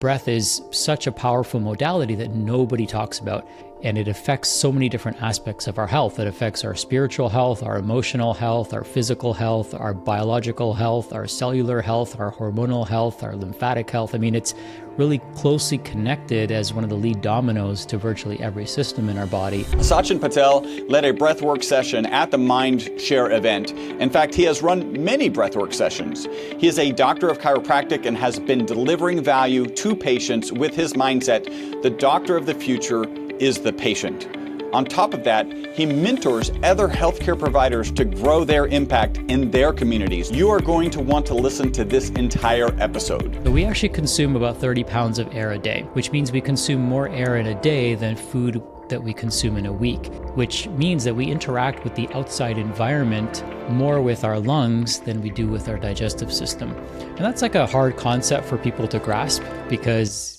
Breath is such a powerful modality that nobody talks about, and it affects so many different aspects of our health. It affects our spiritual health, our emotional health, our physical health, our biological health, our cellular health, our hormonal health, our lymphatic health. I mean, it's really closely connected as one of the lead dominoes to virtually every system in our body. Sachin Patel led a breathwork session at the MindShare event. In fact, he has run many breathwork sessions. He is a doctor of chiropractic and has been delivering value to patients with his mindset, the doctor of the future is the patient. On top of that, he mentors other healthcare providers to grow their impact in their communities. You are going to want to listen to this entire episode. We actually consume about 30 pounds of air a day, which means we consume more air in a day than food that we consume in a week, which means that we interact with the outside environment more with our lungs than we do with our digestive system. And that's like a hard concept for people to grasp because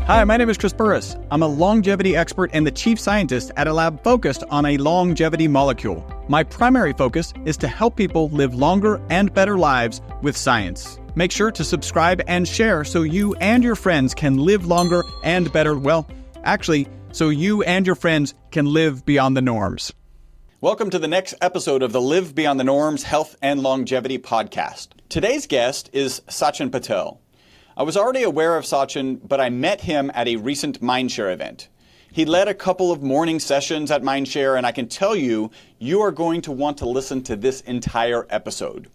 Hi, my name is Chris Burris. I'm a longevity expert and the chief scientist at a lab focused on a longevity molecule. My primary focus is to help people live longer and better lives with science. Make sure to subscribe and share so you and your friends can live longer and better. Well, actually, so you and your friends can live beyond the norms. Welcome to the next episode of the Live Beyond the Norms Health and Longevity podcast. Today's guest is Sachin Patel. I was already aware of Sachin, but I met him at a recent MindShare event. He led a couple of morning sessions at MindShare, and I can tell you, you are going to want to listen to this entire episode.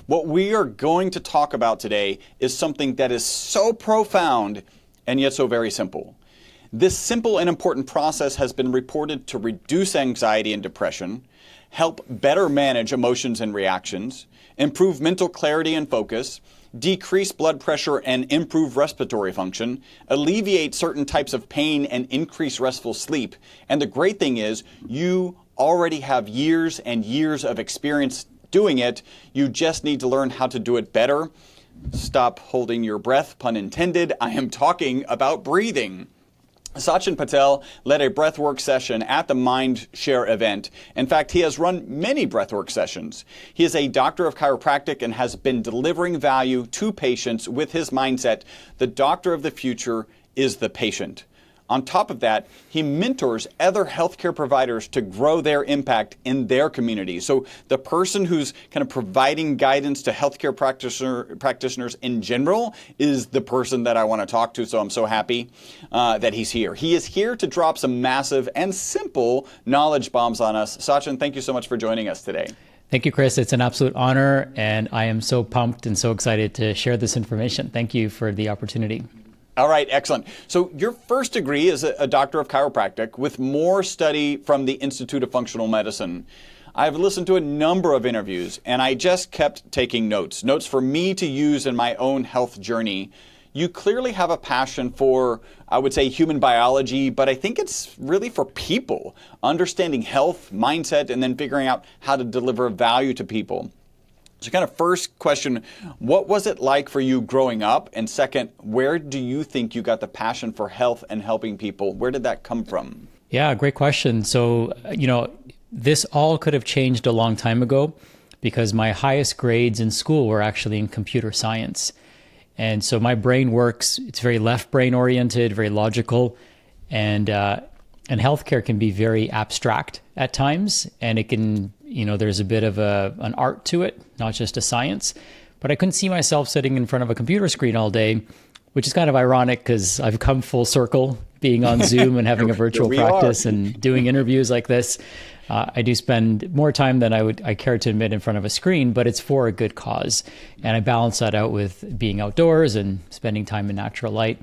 What we are going to talk about today is something that is so profound and yet so very simple. This simple and important process has been reported to reduce anxiety and depression, help better manage emotions and reactions, improve mental clarity and focus, decrease blood pressure and improve respiratory function, alleviate certain types of pain and increase restful sleep. And the great thing is you already have years and years of experience doing it. You just need to learn how to do it better. Stop holding your breath, pun intended. I am talking about breathing. Sachin Patel led a breathwork session at the MindShare event. In fact, he has run many breathwork sessions. He is a doctor of chiropractic and has been delivering value to patients with his mindset, the doctor of the future is the patient. On top of that, he mentors other healthcare providers to grow their impact in their community. So the person who's kind of providing guidance to healthcare practitioners in general is the person that I want to talk to. So I'm so happy that he's here. He is here to drop some massive and simple knowledge bombs on us. Sachin, thank you so much for joining us today. Thank you, Chris. It's an absolute honor, and I am so pumped and so excited to share this information. Thank you for the opportunity. All right, excellent. So your first degree is a doctor of chiropractic with more study from the Institute of Functional Medicine. I've listened to a number of interviews and I just kept taking notes for me to use in my own health journey. You clearly have a passion for, I would say, human biology, but I think it's really for people, understanding health, mindset, and then figuring out how to deliver value to people. So kind of first question, what was it like for you growing up? And second, where do you think you got the passion for health and helping people? Where did that come from? Yeah, great question. So, this all could have changed a long time ago because my highest grades in school were actually in computer science. And so my brain works, it's very left brain oriented, very logical, and healthcare can be very abstract at times, and it can, there's a bit of an art to it, not just a science. But I couldn't see myself sitting in front of a computer screen all day, which is kind of ironic because I've come full circle being on Zoom and having a virtual practice and doing interviews like this. I do spend more time than I care to admit in front of a screen, but it's for a good cause. And I balance that out with being outdoors and spending time in natural light.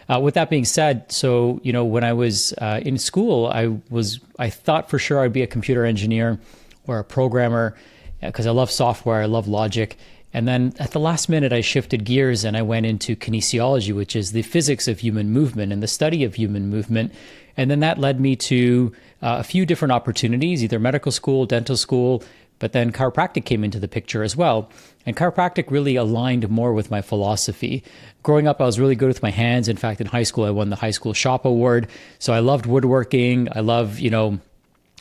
With that being said, so, when I was in school, I thought for sure I'd be a computer engineer or a programmer because I love software, I love logic. And then at the last minute, I shifted gears and I went into kinesiology, which is the physics of human movement and the study of human movement. And then that led me to a few different opportunities, either medical school, dental school, but then chiropractic came into the picture as well. And chiropractic really aligned more with my philosophy. Growing up, I was really good with my hands. In fact, in high school, I won the High School Shop Award. So I loved woodworking. I love,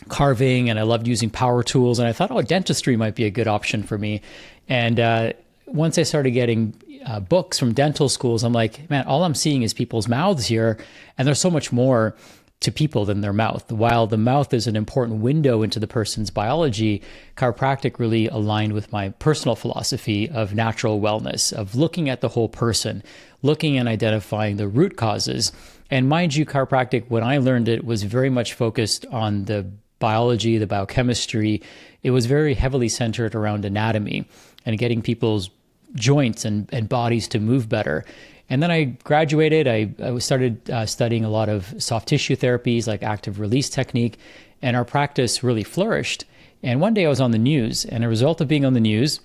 carving, and I loved using power tools. And I thought, dentistry might be a good option for me. And once I started getting books from dental schools, I'm like, man, all I'm seeing is people's mouths here. And there's so much more to people than their mouth. While the mouth is an important window into the person's biology, chiropractic really aligned with my personal philosophy of natural wellness, of looking at the whole person, looking and identifying the root causes. And mind you, chiropractic, when I learned it, was very much focused on the biology, the biochemistry. It was very heavily centered around anatomy and getting people's joints and bodies to move better. And then I graduated. I started studying a lot of soft tissue therapies like active release technique, and our practice really flourished. And one day I was on the news, and a result of being on the news,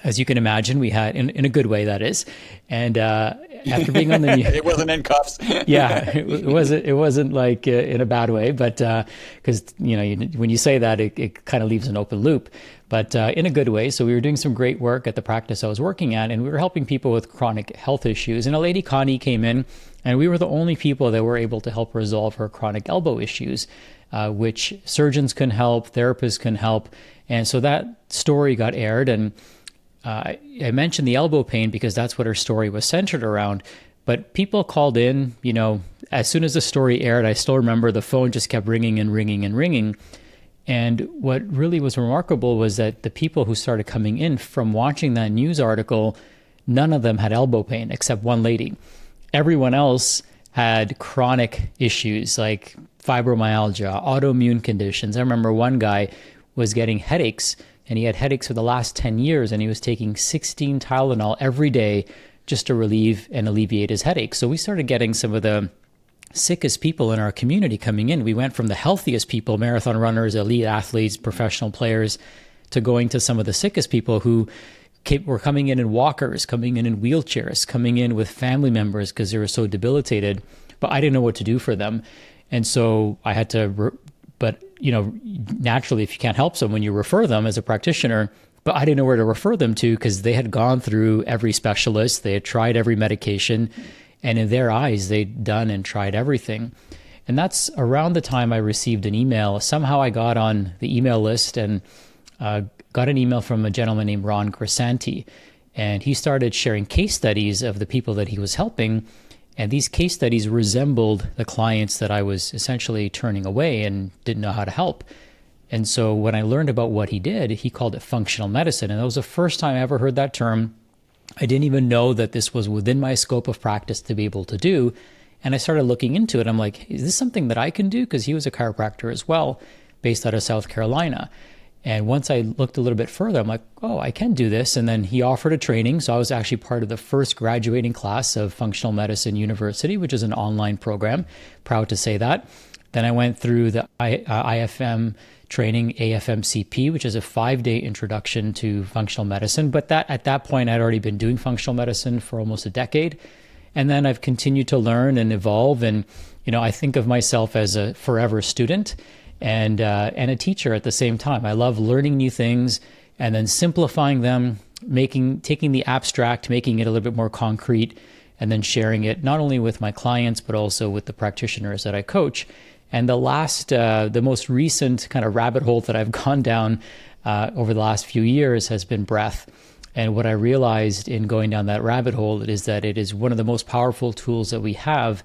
as you can imagine, we had, in a good way, that is. And after being on the news, it wasn't in cuffs. Yeah, it wasn't like in a bad way, but because when you say that, it kind of leaves an open loop. But in a good way. So we were doing some great work at the practice I was working at, and we were helping people with chronic health issues. And a lady, Connie, came in, and we were the only people that were able to help resolve her chronic elbow issues, which surgeons can help, therapists can help. And so that story got aired, and I mentioned the elbow pain because that's what her story was centered around. But people called in, as soon as the story aired, I still remember the phone just kept ringing and ringing and ringing. And what really was remarkable was that the people who started coming in from watching that news article, none of them had elbow pain except one lady. Everyone else had chronic issues like fibromyalgia, autoimmune conditions. I remember one guy was getting headaches, and he had headaches for the last 10 years, and he was taking 16 Tylenol every day just to relieve and alleviate his headaches. So we started getting some of the sickest people in our community coming in. We went from the healthiest people, marathon runners, elite athletes, professional players, to going to some of the sickest people who were coming in walkers, coming in wheelchairs, coming in with family members because they were so debilitated. But I didn't know what to do for them. And so I had to, naturally, if you can't help someone, you refer them as a practitioner. But I didn't know where to refer them to because they had gone through every specialist. They had tried every medication. And in their eyes, they'd done and tried everything. And that's around the time I received an email. Somehow I got on the email list and got an email from a gentleman named Ron Grisanti. And he started sharing case studies of the people that he was helping. And these case studies resembled the clients that I was essentially turning away and didn't know how to help. And so when I learned about what he did, he called it functional medicine. And that was the first time I ever heard that term. I didn't even know that this was within my scope of practice to be able to do. And I started looking into it. I'm like, is this something that I can do? Because he was a chiropractor as well, based out of South Carolina. And once I looked a little bit further, I'm like, oh, I can do this. And then he offered a training. So I was actually part of the first graduating class of Functional Medicine University, which is an online program. Proud to say that. Then I went through the IFM training, AFMCP, which is a 5-day introduction to functional medicine. But at that point, I'd already been doing functional medicine for almost a decade. And then I've continued to learn and evolve. And, I think of myself as a forever student and a teacher at the same time. I love learning new things and then simplifying them, taking the abstract, making it a little bit more concrete, and then sharing it not only with my clients, but also with the practitioners that I coach. And the most recent kind of rabbit hole that I've gone down over the last few years has been breath. And what I realized in going down that rabbit hole is that it is one of the most powerful tools that we have.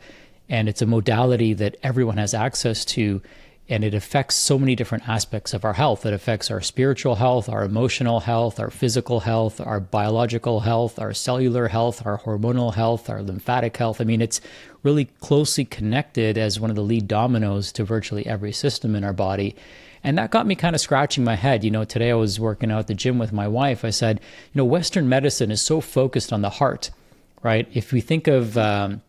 And it's a modality that everyone has access to. And it affects so many different aspects of our health. It affects our spiritual health, our emotional health, our physical health, our biological health, our cellular health, our hormonal health, our lymphatic health. I mean, it's really closely connected as one of the lead dominoes to virtually every system in our body. And that got me kind of scratching my head. Today I was working out at the gym with my wife. I said, Western medicine is so focused on the heart, right? If we think of the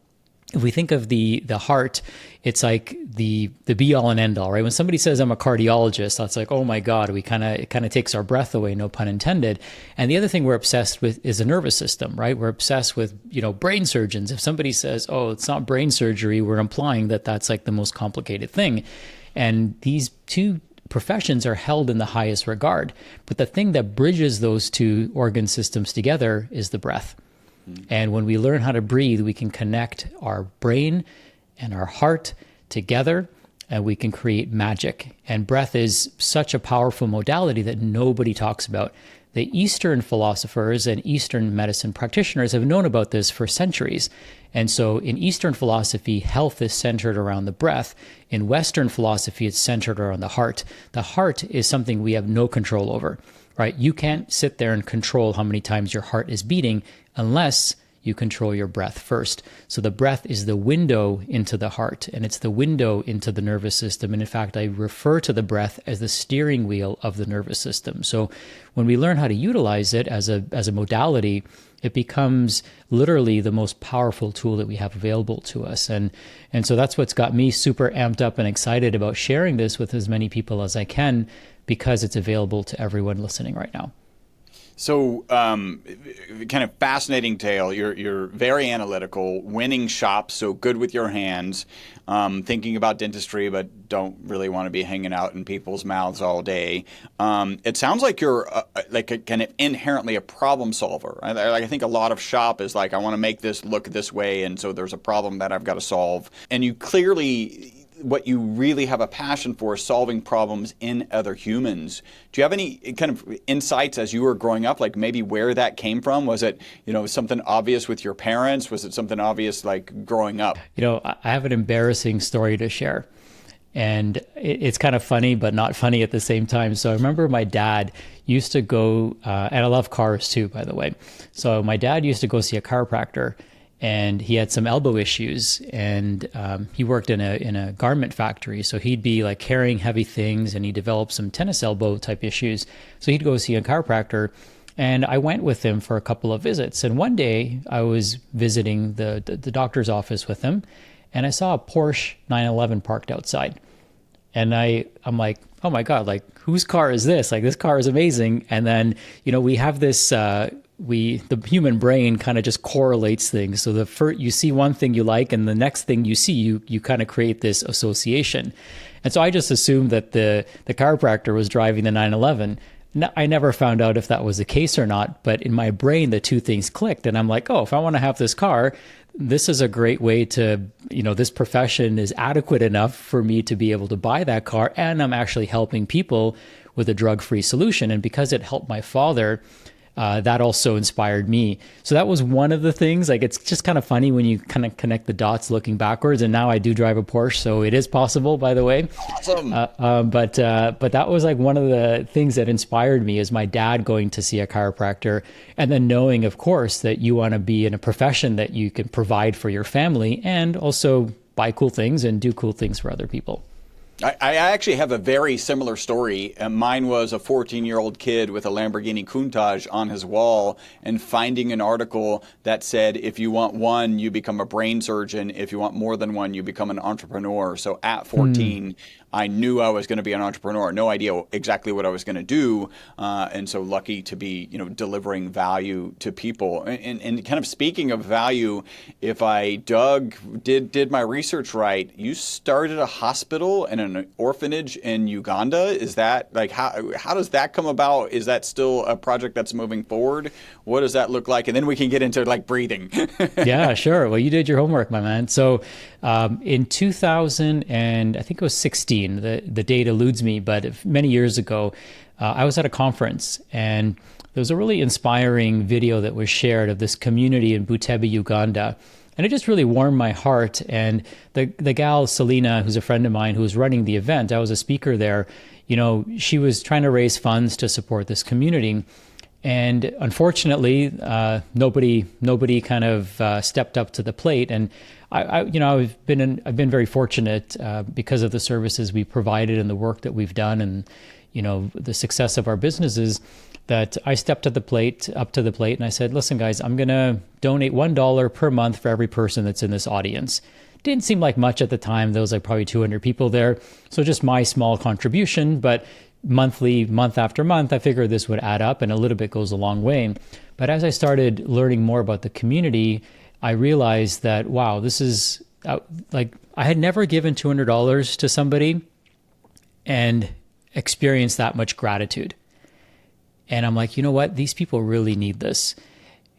heart, it's like the be all and end all, right? When somebody says I'm a cardiologist, that's like, oh my God, it kind of takes our breath away, no pun intended. And the other thing we're obsessed with is the nervous system, right? We're obsessed with, brain surgeons. If somebody says, oh, it's not brain surgery, we're implying that that's like the most complicated thing. And these two professions are held in the highest regard. But the thing that bridges those two organ systems together is the breath. And when we learn how to breathe, we can connect our brain and our heart together, and we can create magic. And breath is such a powerful modality that nobody talks about. the Eastern philosophers and Eastern medicine practitioners have known about this for centuries. And so in Eastern philosophy, health is centered around the breath. In Western philosophy, it's centered around the heart. The heart is something we have no control over, right? You can't sit there and control how many times your heart is beating unless you control your breath first. So the breath is the window into the heart, and it's the window into the nervous system. And in fact, I refer to the breath as the steering wheel of the nervous system. So when we learn how to utilize it as a modality, it becomes literally the most powerful tool that we have available to us. And so that's what's got me super amped up and excited about sharing this with as many people as I can, because it's available to everyone listening right now. So, kind of fascinating tale. You're very analytical, winning shops, so good with your hands, thinking about dentistry, but don't really want to be hanging out in people's mouths all day. It sounds like you're like a kind of inherently a problem solver. I think a lot of shop is like, I want to make this look this way, and so there's a problem that I've got to solve. And you clearly, what you really have a passion for is solving problems in other humans. Do you have any kind of insights as you were growing up, like maybe where that came from? Was it, something obvious with your parents? Was it something obvious like growing up? I have an embarrassing story to share. And it's kind of funny, but not funny at the same time. So I remember my dad used to go, and I love cars too, by the way. So my dad used to go see a chiropractor. And he had some elbow issues, and he worked in a garment factory. So he'd be like carrying heavy things, and he developed some tennis elbow type issues. So he'd go see a chiropractor, and I went with him for a couple of visits. And one day I was visiting the doctor's office with him, and I saw a Porsche 911 parked outside. And I'm like, oh my God, like whose car is this? Like this car is amazing. And then, we have this, the human brain kind of just correlates things. So you see one thing you like, and the next thing you see, you kind of create this association. And so I just assumed that the chiropractor was driving the 911. I never found out if that was the case or not, but in my brain, the two things clicked. And I'm like, oh, if I want to have this car, this is a great way to, this profession is adequate enough for me to be able to buy that car. And I'm actually helping people with a drug-free solution. And because it helped my father, that also inspired me. So that was one of the things. Like, it's just kind of funny when you kind of connect the dots looking backwards. And now I do drive a Porsche, so it is possible, by the way. Awesome. But that was like one of the things that inspired me, is my dad going to see a chiropractor, and then knowing, of course, that you want to be in a profession that you can provide for your family and also buy cool things and do cool things for other people. I actually have a very similar story. Mine was a 14-year-old kid with a Lamborghini Countach on his wall and finding an article that said, if you want one, you become a brain surgeon. If you want more than one, you become an entrepreneur. So at 14, I knew I was going to be an entrepreneur. No idea exactly what I was going to do. And so lucky to be, delivering value to people. And kind of speaking of value, if I did my research right, you started a hospital and an orphanage in Uganda. Is that like, how does that come about? Is that still a project that's moving forward? What does that look like? And then we can get into like breathing. Yeah, sure. Well, you did your homework, my man. So in 2000 and I think it was 16, the date eludes me, but many years ago, I was at a conference, and there was a really inspiring video that was shared of this community in Butebi, Uganda. And it just really warmed my heart. And the gal, Selena, who's a friend of mine who was running the event, I was a speaker there, she was trying to raise funds to support this community. And unfortunately, nobody kind of stepped up to the plate. And I've been very fortunate because of the services we provided and the work that we've done, and the success of our businesses, that I stepped up to the plate, and I said, listen, guys, I'm going to donate $1 per month for every person that's in this audience. Didn't seem like much at the time. There was like probably 200 people there. So just my small contribution, but monthly, month after month, I figured this would add up, and a little bit goes a long way. But as I started learning more about the community, I realized that, wow, this is like, I had never given $200 to somebody and experienced that much gratitude. And I'm like, you know what? These people really need this.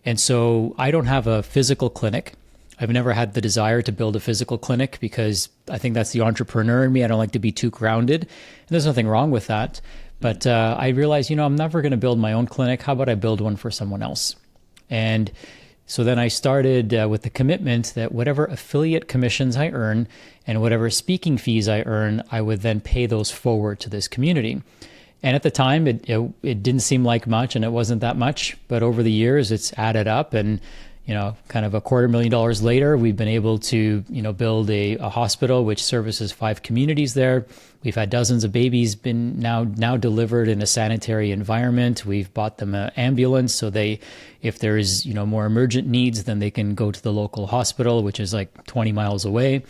And so I don't have a physical clinic. I've never had the desire to build a physical clinic because I think that's the entrepreneur in me. I don't like to be too grounded. And there's nothing wrong with that. But I realized, I'm never going to build my own clinic. How about I build one for someone else? And so then I started with the commitment that whatever affiliate commissions I earn and whatever speaking fees I earn, I would then pay those forward to this community. And at the time, it didn't seem like much, and it wasn't that much. But over the years, it's added up, and kind of $250,000 later, we've been able to build a hospital which services 5 communities there. We've had dozens of babies been now delivered in a sanitary environment. We've bought them an ambulance, so if there is more emergent needs, then they can go to the local hospital, which is like 20 miles away.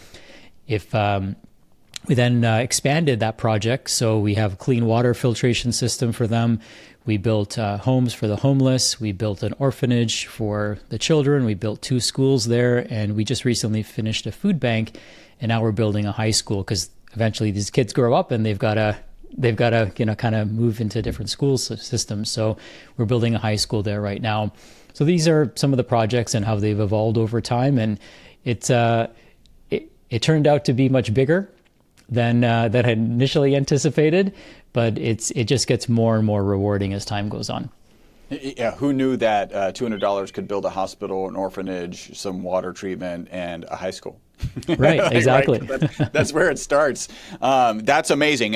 We then expanded that project, so we have a clean water filtration system for them. We built homes for the homeless. We built an orphanage for the children. We built 2 schools there, and we just recently finished a food bank, and now we're building a high school because eventually these kids grow up and they've got to kind of move into different school systems. So we're building a high school there right now. So these are some of the projects and how they've evolved over time, and it turned out to be much bigger than that I had initially anticipated, but it just gets more and more rewarding as time goes on. Yeah, who knew that $200 could build a hospital, an orphanage, some water treatment, and a high school? Right, exactly. Right? That's where it starts. That's amazing.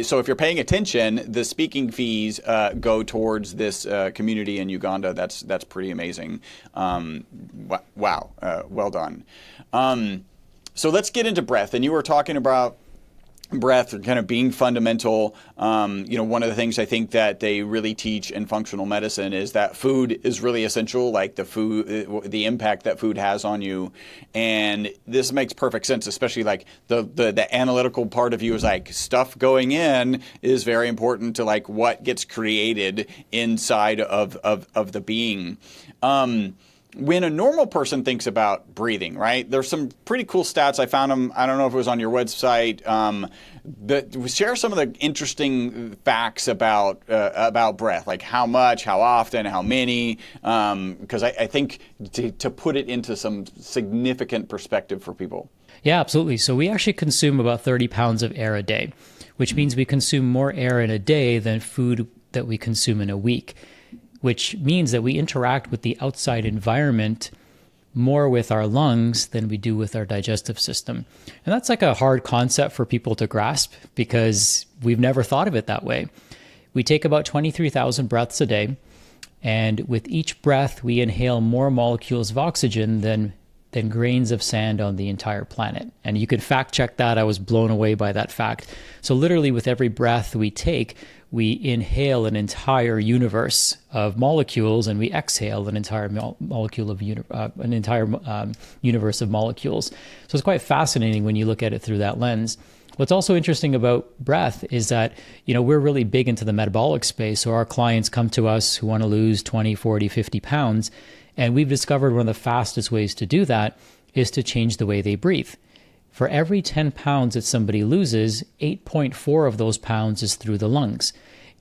So if you're paying attention, the speaking fees go towards this community in Uganda. That's pretty amazing. Wow, well done. So let's get into breath. And you were talking about breath kind of being fundamental. One of the things I think that they really teach in functional medicine is that food is really essential, like the impact that food has on you. And this makes perfect sense, especially like the analytical part of you is like stuff going in is very important to like what gets created inside of the being. When a normal person thinks about breathing, right, there's some pretty cool stats. I found them. I don't know if it was on your website. But share some of the interesting facts about breath, like how much, how often, how many, because I think to put it into some significant perspective for people. Yeah, absolutely. So we actually consume about 30 pounds of air a day, which means we consume more air in a day than food that we consume in a week, which means that we interact with the outside environment more with our lungs than we do with our digestive system. And that's like a hard concept for people to grasp because we've never thought of it that way. We take about 23,000 breaths a day, and with each breath, we inhale more molecules of oxygen than grains of sand on the entire planet. And you could fact check that. I was blown away by that fact. So literally with every breath we take, we inhale an entire universe of molecules, and we exhale an entire universe of molecules. So it's quite fascinating when you look at it through that lens. What's also interesting about breath is that, we're really big into the metabolic space. So our clients come to us who want to lose 20, 40, 50 pounds. And we've discovered one of the fastest ways to do that is to change the way they breathe. For every 10 pounds that somebody loses, 8.4 of those pounds is through the lungs.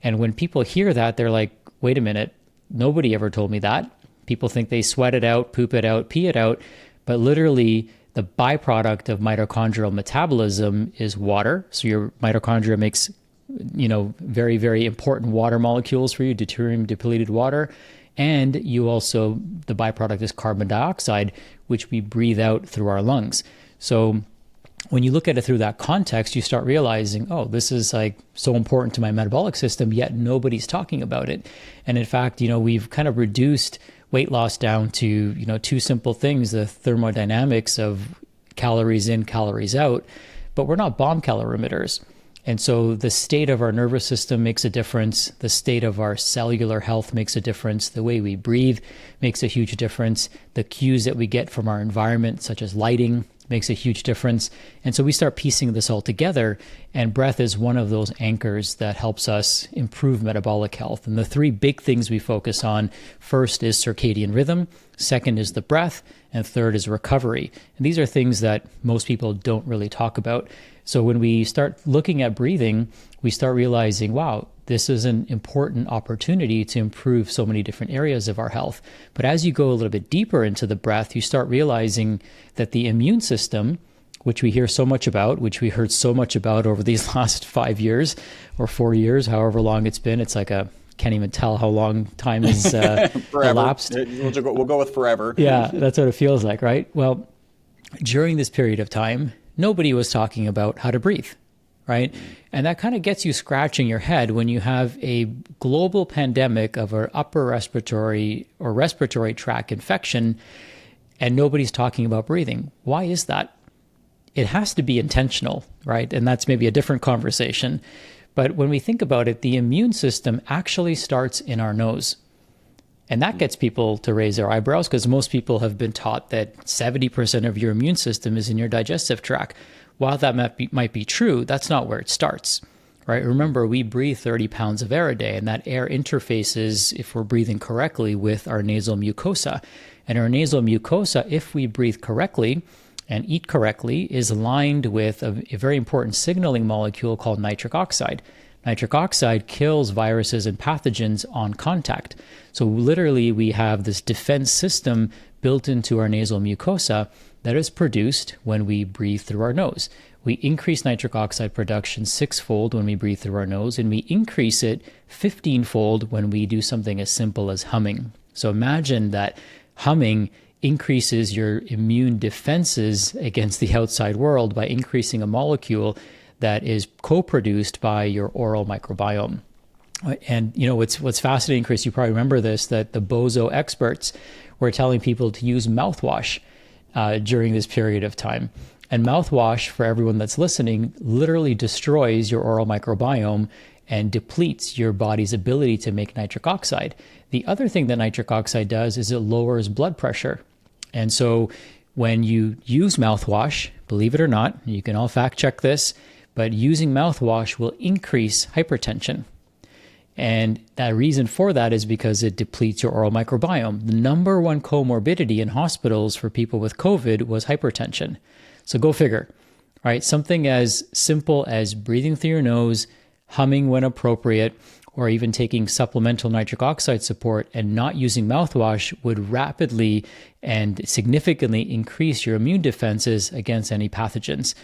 And when people hear that, they're like, wait a minute, nobody ever told me that. People think they sweat it out, poop it out, pee it out. But literally, the byproduct of mitochondrial metabolism is water. So your mitochondria makes, very, very important water molecules for you, deuterium depleted water. And you also, the byproduct is carbon dioxide, which we breathe out through our lungs. So when you look at it through that context, you start realizing, oh, this is like so important to my metabolic system, yet nobody's talking about it. And in fact, we've kind of reduced weight loss down to, 2 simple things, the thermodynamics of calories in, calories out, but we're not bomb calorimeters. And so the state of our nervous system makes a difference. The state of our cellular health makes a difference. The way we breathe makes a huge difference. The cues that we get from our environment, such as lighting, makes a huge difference. And so we start piecing this all together, and breath is one of those anchors that helps us improve metabolic health. And the 3 big things we focus on, first is circadian rhythm, second is the breath, and third is recovery. And these are things that most people don't really talk about. So when we start looking at breathing, we start realizing, wow, this is an important opportunity to improve so many different areas of our health. But as you go a little bit deeper into the breath, you start realizing that the immune system, which we hear so much about, which we heard so much about over these last 5 years or 4 years, however long it's been. It's like can't even tell how long time has elapsed. We'll go with forever. Yeah, that's what it feels like, right? Well, during this period of time, nobody was talking about how to breathe, right? And that kind of gets you scratching your head when you have a global pandemic of an upper respiratory or respiratory tract infection and nobody's talking about breathing. Why is that? It has to be intentional, right? And that's maybe a different conversation. But when we think about it, the immune system actually starts in our nose. And that gets people to raise their eyebrows because most people have been taught that 70% of your immune system is in your digestive tract. While that might be true, that's not where it starts, right? Remember, we breathe 30 pounds of air a day, and that air interfaces, if we're breathing correctly, with our nasal mucosa. And our nasal mucosa, if we breathe correctly and eat correctly, is lined with a very important signaling molecule called nitric oxide. Nitric oxide kills viruses and pathogens on contact. So literally, we have this defense system built into our nasal mucosa that is produced when we breathe through our nose. We increase nitric oxide production 6-fold when we breathe through our nose, and we increase it 15-fold when we do something as simple as humming. So imagine that humming increases your immune defenses against the outside world by increasing a molecule that is co-produced by your oral microbiome. And you know what's fascinating, Chris, you probably remember this, that the bozo experts were telling people to use mouthwash during this period of time. And mouthwash, for everyone that's listening, literally destroys your oral microbiome and depletes your body's ability to make nitric oxide. The other thing that nitric oxide does is it lowers blood pressure. And so when you use mouthwash, believe it or not, you can all fact check this, but using mouthwash will increase hypertension. And the reason for that is because it depletes your oral microbiome. The number one comorbidity in hospitals for people with COVID was hypertension. So go figure, right? Something as simple as breathing through your nose, humming when appropriate, or even taking supplemental nitric oxide support and not using mouthwash would rapidly and significantly increase your immune defenses against any pathogens.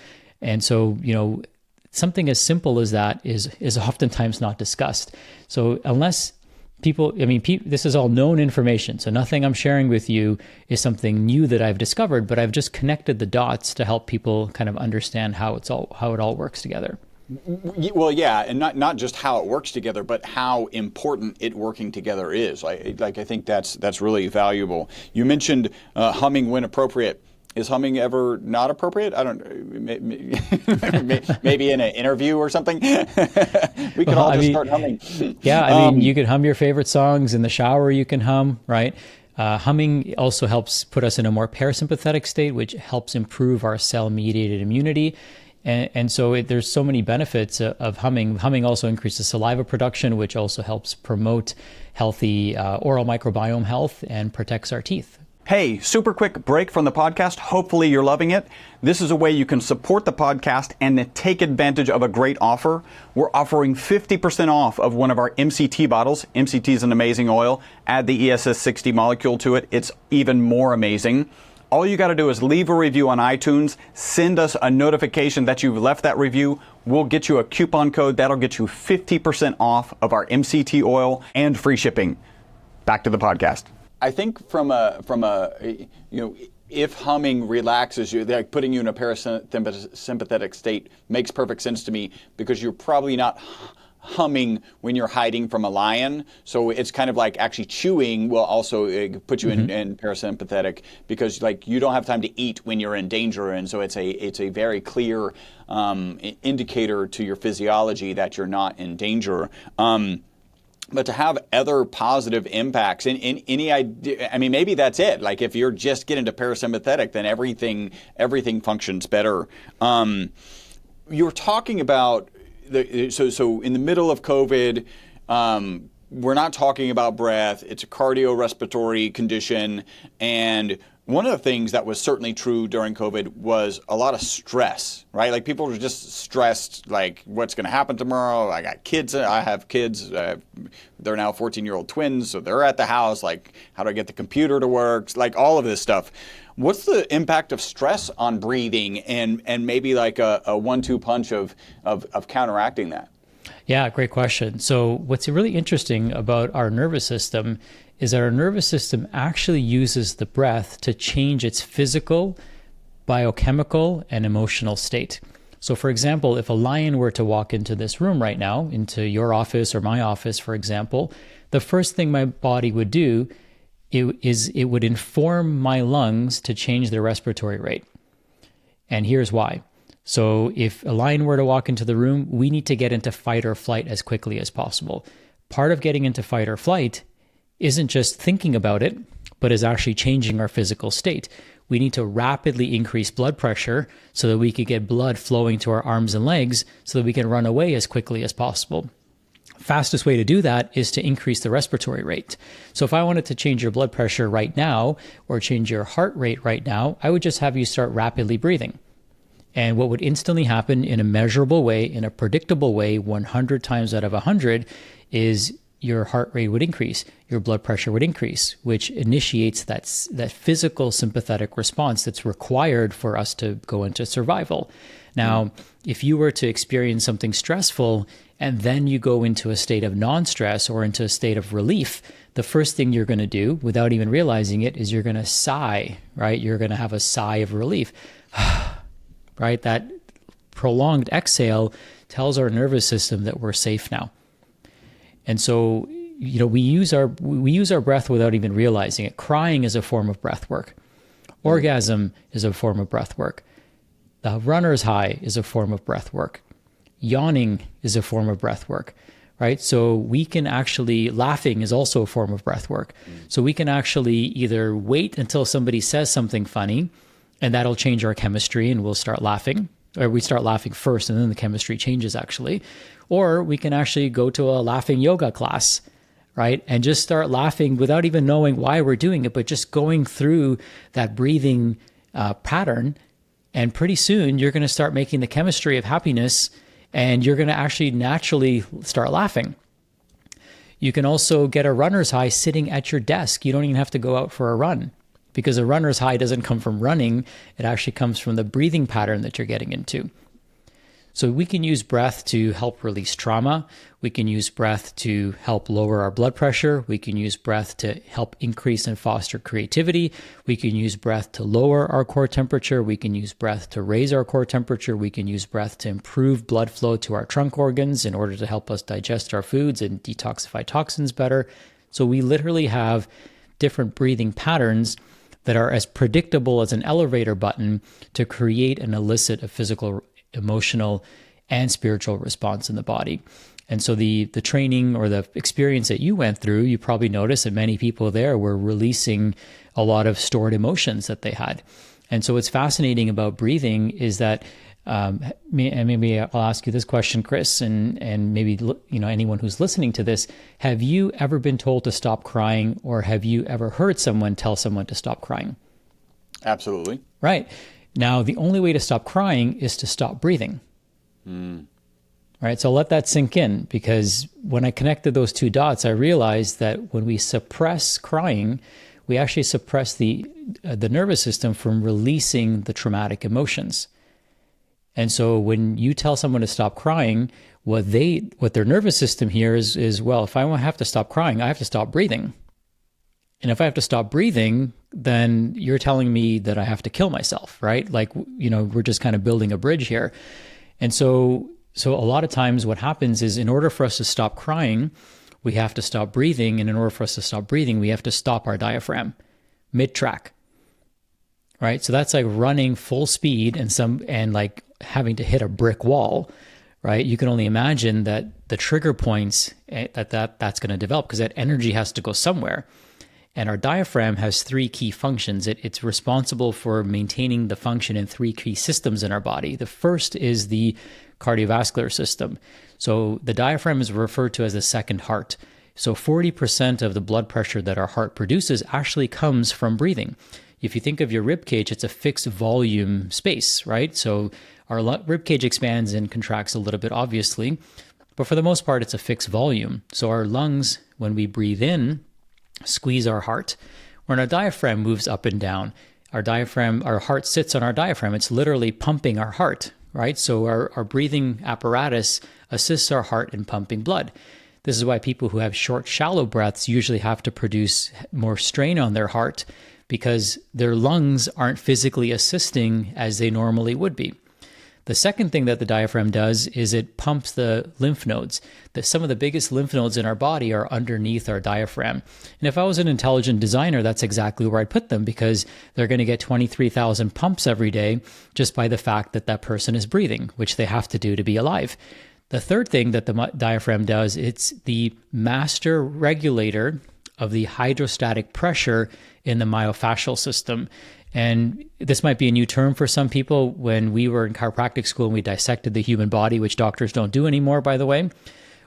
And so, you know, something as simple as that is oftentimes not discussed. So unless people, this is all known information. So nothing I'm sharing with you is something new that I've discovered, but I've just connected the dots to help people kind of understand how it all works together. Well, yeah, and not just how it works together, but how important it working together is. I think that's really valuable. You mentioned humming when appropriate. Is humming ever not appropriate? I don't. Maybe in an interview or something. We could all just start humming. Yeah, you can hum your favorite songs in the shower. You can hum, right? Humming also helps put us in a more parasympathetic state, which helps improve our cell-mediated immunity. And so there's so many benefits of humming. Humming also increases saliva production, which also helps promote healthy oral microbiome health and protects our teeth. Hey, super quick break from the podcast. Hopefully you're loving it. This is a way you can support the podcast and take advantage of a great offer. We're offering 50% off of one of our MCT bottles. MCT is an amazing oil. Add the ESS 60 molecule to it. It's even more amazing. All you got to do is leave a review on iTunes, send us a notification that you've left that review. We'll get you a coupon code that'll get you 50% off of our MCT oil and free shipping. Back to the podcast. I think from a if humming relaxes you, like putting you in a parasympathetic state makes perfect sense to me, because you're probably not humming when you're hiding from a lion. So it's kind of like actually chewing will also put you in parasympathetic, because like you don't have time to eat when you're in danger. And so it's a very clear indicator to your physiology that you're not in danger. But to have other positive impacts in any idea, maybe that's it. Like if you're just getting to parasympathetic, then everything functions better. You're talking about so in the middle of COVID, we're not talking about breath. It's a cardiorespiratory condition, and one of the things that was certainly true during COVID was a lot of stress, right? Like people were just stressed, like what's going to happen tomorrow? I got kids. I have kids. They're now 14-year-old twins, so they're at the house. Like, how do I get the computer to work? Like all of this stuff. What's the impact of stress on breathing and maybe like a 1-2 punch of counteracting that? Yeah, great question. So what's really interesting about our nervous system is that our nervous system actually uses the breath to change its physical, biochemical, and emotional state. So for example, if a lion were to walk into this room right now, into your office or my office, for example, the first thing my body would do it would inform my lungs to change their respiratory rate. And here's why. So if a lion were to walk into the room, we need to get into fight or flight as quickly as possible. Part of getting into fight or flight isn't just thinking about it, but is actually changing our physical state. We need to rapidly increase blood pressure so that we could get blood flowing to our arms and legs so that we can run away as quickly as possible. Fastest way to do that is to increase the respiratory rate. So if I wanted to change your blood pressure right now or change your heart rate right now, I would just have you start rapidly breathing. And what would instantly happen in a measurable way, in a predictable way, 100 times out of 100, is your heart rate would increase, your blood pressure would increase, which initiates that physical sympathetic response that's required for us to go into survival. Now, if you were to experience something stressful and then you go into a state of non-stress or into a state of relief, the first thing you're going to do without even realizing it is you're going to sigh, right? You're going to have a sigh of relief, right? That prolonged exhale tells our nervous system that we're safe now. And so, we use our breath without even realizing it. Crying is a form of breath work. Orgasm is a form of breath work. The runner's high is a form of breath work. Yawning is a form of breath work, right? So we can actually, laughing is also a form of breath work. So we can actually either wait until somebody says something funny and that'll change our chemistry and we'll start laughing, or we start laughing first and then the chemistry changes actually. Or we can actually go to a laughing yoga class, right? And just start laughing without even knowing why we're doing it, but just going through that breathing pattern. And pretty soon you're going to start making the chemistry of happiness and you're going to actually naturally start laughing. You can also get a runner's high sitting at your desk. You don't even have to go out for a run because a runner's high doesn't come from running. It actually comes from the breathing pattern that you're getting into. So we can use breath to help release trauma. We can use breath to help lower our blood pressure. We can use breath to help increase and foster creativity. We can use breath to lower our core temperature. We can use breath to raise our core temperature. We can use breath to improve blood flow to our trunk organs in order to help us digest our foods and detoxify toxins better. So we literally have different breathing patterns that are as predictable as an elevator button to create and elicit a physical, emotional, and spiritual response in the body. And so the training or the experience that you went through, you probably noticed that many people there were releasing a lot of stored emotions that they had. And so what's fascinating about breathing is that, and maybe I'll ask you this question, Chris, and maybe anyone who's listening to this, have you ever been told to stop crying, or have you ever heard someone tell someone to stop crying? Absolutely. Right. Now, the only way to stop crying is to stop breathing. Right. So I'll let that sink in, because when I connected those two dots, I realized that when we suppress crying, we actually suppress the nervous system from releasing the traumatic emotions. And so when you tell someone to stop crying, what their nervous system hears is, well, if I have to stop crying, I have to stop breathing. And if I have to stop breathing, then you're telling me that I have to kill myself, right? Like, we're just kind of building a bridge here. And so a lot of times what happens is, in order for us to stop crying, we have to stop breathing. And in order for us to stop breathing, we have to stop our diaphragm mid-track, right? So that's like running full speed and like having to hit a brick wall, right? You can only imagine that the trigger points that's going to develop, because that energy has to go somewhere. And our diaphragm has three key functions. It's responsible for maintaining the function in three key systems in our body. The first is the cardiovascular system. So the diaphragm is referred to as the second heart. So 40% of the blood pressure that our heart produces actually comes from breathing. If you think of your rib cage, it's a fixed volume space, right? So our rib cage expands and contracts a little bit, obviously, but for the most part, it's a fixed volume. So our lungs, when we breathe in, squeeze our heart, when our diaphragm moves up and down. Our diaphragm, our heart sits on our diaphragm. It's literally pumping our heart, right? So our breathing apparatus assists our heart in pumping blood. This is why people who have short, shallow breaths usually have to produce more strain on their heart, because their lungs aren't physically assisting as they normally would be. The second thing that the diaphragm does is it pumps the lymph nodes. Some of the biggest lymph nodes in our body are underneath our diaphragm. And if I was an intelligent designer, that's exactly where I'd put them, because they're going to get 23,000 pumps every day just by the fact that that person is breathing, which they have to do to be alive. The third thing that the diaphragm does, it's the master regulator of the hydrostatic pressure in the myofascial system. And this might be a new term for some people. When we were in chiropractic school and we dissected the human body, which doctors don't do anymore, by the way,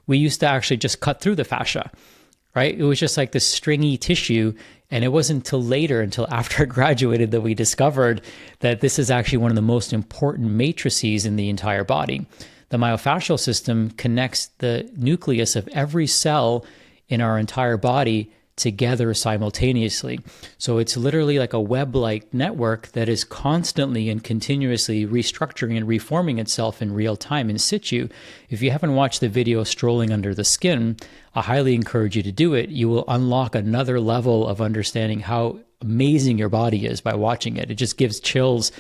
we used to actually just cut through the fascia, right? It was just like this stringy tissue. And it wasn't until later, until after I graduated, that we discovered that this is actually one of the most important matrices in the entire body. The myofascial system connects the nucleus of every cell in our entire body together simultaneously. So it's literally like a web-like network that is constantly and continuously restructuring and reforming itself in real time in situ. If you haven't watched the video Strolling Under the Skin, I highly encourage you to do it. You will unlock another level of understanding how amazing your body is by watching it. It just gives chills,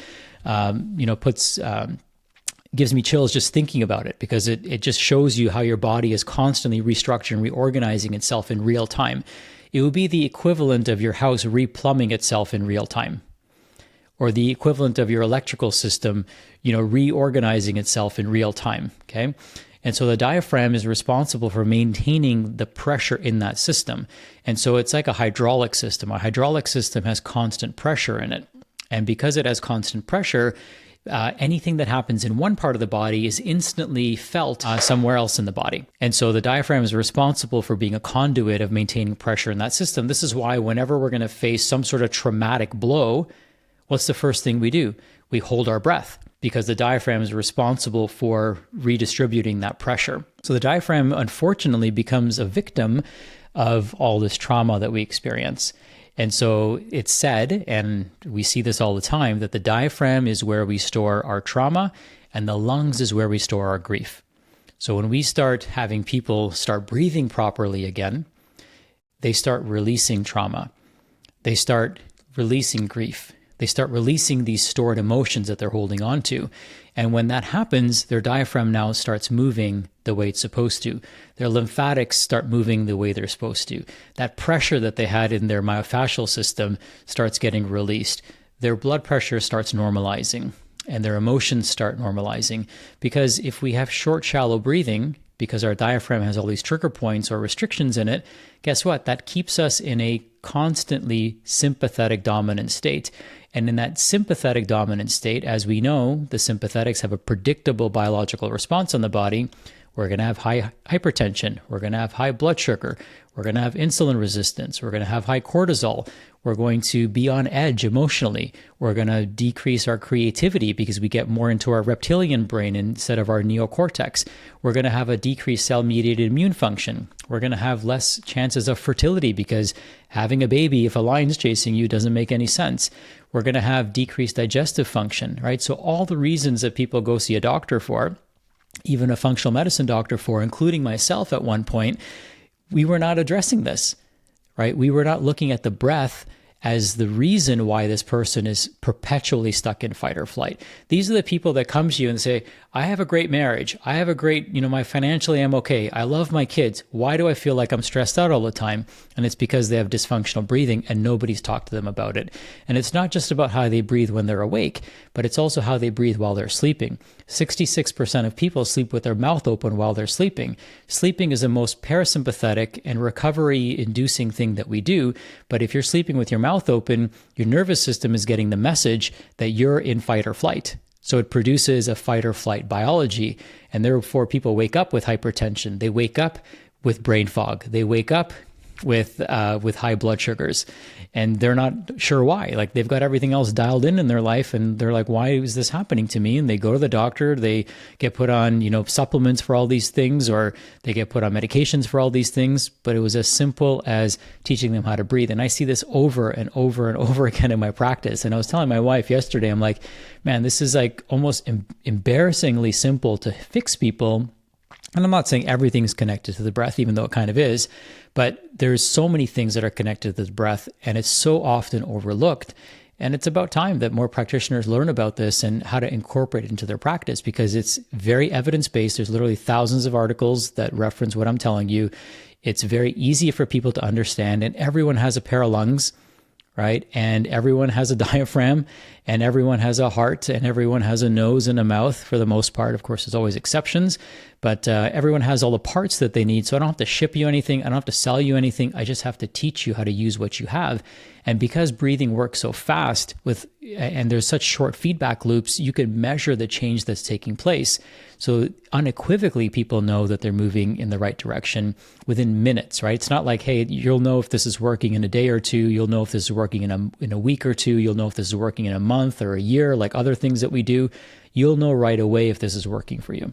gives me chills just thinking about it, because it just shows you how your body is constantly restructuring and reorganizing itself in real time. It would be the equivalent of your house replumbing itself in real time, or the equivalent of your electrical system, reorganizing itself in real time, okay? And so the diaphragm is responsible for maintaining the pressure in that system. And so it's like a hydraulic system. A hydraulic system has constant pressure in it. And because it has constant pressure, anything that happens in one part of the body is instantly felt somewhere else in the body. And so the diaphragm is responsible for being a conduit of maintaining pressure in that system. This is why whenever we're going to face some sort of traumatic blow, what's the first thing we do? We hold our breath, because the diaphragm is responsible for redistributing that pressure. So the diaphragm, unfortunately, becomes a victim of all this trauma that we experience. And so it's said, and we see this all the time, that the diaphragm is where we store our trauma and the lungs is where we store our grief. So when we start having people start breathing properly again, they start releasing trauma. They start releasing grief. They start releasing these stored emotions that they're holding on to. And when that happens, their diaphragm now starts moving the way it's supposed to. Their lymphatics start moving the way they're supposed to. That pressure that they had in their myofascial system starts getting released. Their blood pressure starts normalizing, and their emotions start normalizing. Because if we have short, shallow breathing, because our diaphragm has all these trigger points or restrictions in it, guess what? That keeps us in a constantly sympathetic dominant state. And in that sympathetic dominant state, as we know, the sympathetics have a predictable biological response on the body. We're going to have high hypertension. We're going to have high blood sugar. We're going to have insulin resistance. We're going to have high cortisol. We're going to be on edge emotionally. We're going to decrease our creativity because we get more into our reptilian brain instead of our neocortex. We're going to have a decreased cell-mediated immune function. We're going to have less chances of fertility because having a baby, if a lion's chasing you, doesn't make any sense. We're going to have decreased digestive function, right? So all the reasons that people go see a doctor for, even a functional medicine doctor for, including myself at one point, we were not addressing this, right? We were not looking at the breath as the reason why this person is perpetually stuck in fight or flight. These are the people that come to you and say, I have a great marriage. I have a great, my financially I'm okay. I love my kids. Why do I feel like I'm stressed out all the time? And it's because they have dysfunctional breathing and nobody's talked to them about it. And it's not just about how they breathe when they're awake, but it's also how they breathe while they're sleeping. 66% of people sleep with their mouth open while they're sleeping. Sleeping is the most parasympathetic and recovery-inducing thing that we do. But if you're sleeping with your mouth open, your nervous system is getting the message that you're in fight or flight. So it produces a fight or flight biology. And therefore, people wake up with hypertension. They wake up with brain fog. They wake up with high blood sugars, and they're not sure why. Like, they've got everything else dialed in their life, and they're like, why is this happening to me? And they go to the doctor, they get put on, supplements for all these things, or they get put on medications for all these things. But it was as simple as teaching them how to breathe. And I see this over and over and over again in my practice. And I was telling my wife yesterday, I'm like, man, this is like almost embarrassingly simple to fix people. And I'm not saying everything's connected to the breath, even though it kind of is, but there's so many things that are connected to the breath, and it's so often overlooked. And it's about time that more practitioners learn about this and how to incorporate it into their practice, because it's very evidence-based. There's literally thousands of articles that reference what I'm telling you. It's very easy for people to understand, and everyone has a pair of lungs, right? And everyone has a diaphragm, and everyone has a heart, and everyone has a nose and a mouth for the most part. Of course, there's always exceptions, but everyone has all the parts that they need. So I don't have to ship you anything. I don't have to sell you anything. I just have to teach you how to use what you have. And because breathing works so fast and there's such short feedback loops, you can measure the change that's taking place. So unequivocally, people know that they're moving in the right direction within minutes, right? It's not like, hey, you'll know if this is working in a day or two. You'll know if this is working in a week or two. You'll know if this is working in a month or a year, like other things that we do. You'll know right away if this is working for you.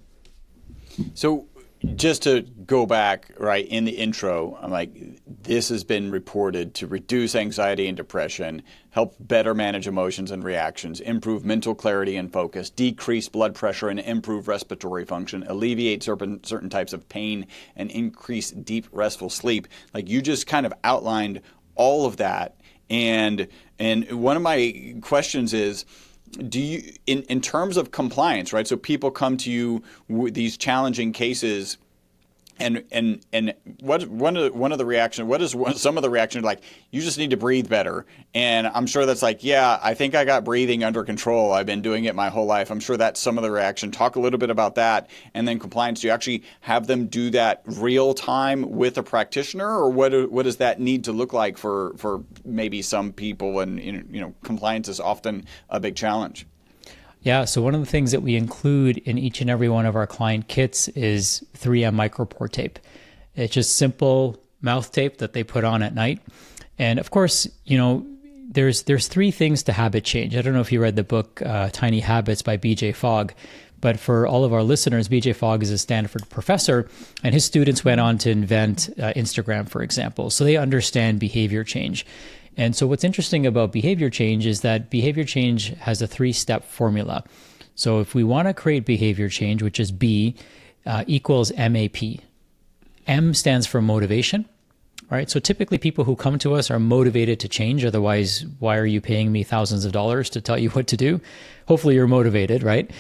So just to go back, right, in the intro, I'm like, this has been reported to reduce anxiety and depression, help better manage emotions and reactions, improve mental clarity and focus, decrease blood pressure and improve respiratory function, alleviate certain types of pain, and increase deep restful sleep. Like, you just kind of outlined all of that. And one of my questions is, do you, in terms of compliance, right? So people come to you with these challenging cases, and what one of the reactions? What is some of the reactions like? You just need to breathe better, and I'm sure that's like, yeah, I think I got breathing under control. I've been doing it my whole life. I'm sure that's some of the reaction. Talk a little bit about that, and then compliance. Do you actually have them do that real time with a practitioner, or what does that need to look like for maybe some people? And compliance is often a big challenge. Yeah, so one of the things that we include in each and every one of our client kits is 3M micropore tape. It's just simple mouth tape that they put on at night. And of course, there's three things to habit change. I don't know if you read the book Tiny Habits by B.J. Fogg, but for all of our listeners, B.J. Fogg is a Stanford professor, and his students went on to invent Instagram, for example. So they understand behavior change. And so what's interesting about behavior change is that behavior change has a 3-step formula. So if we want to create behavior change, which is B, equals MAP. M stands for motivation, right? So typically people who come to us are motivated to change. Otherwise, why are you paying me thousands of dollars to tell you what to do? Hopefully you're motivated, right?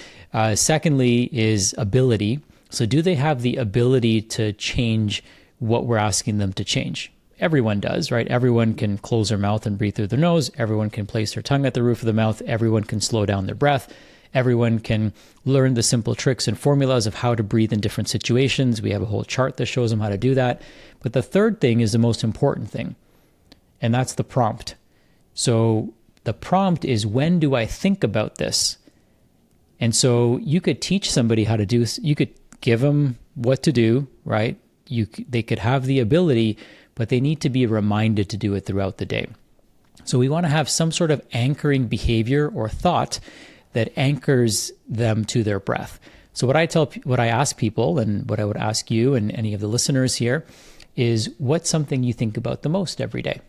Secondly is ability. So do they have the ability to change what we're asking them to change? Everyone does, right? Everyone can close their mouth and breathe through their nose. Everyone can place their tongue at the roof of the mouth. Everyone can slow down their breath. Everyone can learn the simple tricks and formulas of how to breathe in different situations. We have a whole chart that shows them how to do that. But the third thing is the most important thing, and that's the prompt. So the prompt is, when do I think about this? And so you could teach somebody how to do, you could give them what to do, right? They could have the ability, but they need to be reminded to do it throughout the day. So we want to have some sort of anchoring behavior or thought that anchors them to their breath. So what I ask people, and what I would ask you and any of the listeners here, is what's something you think about the most every day?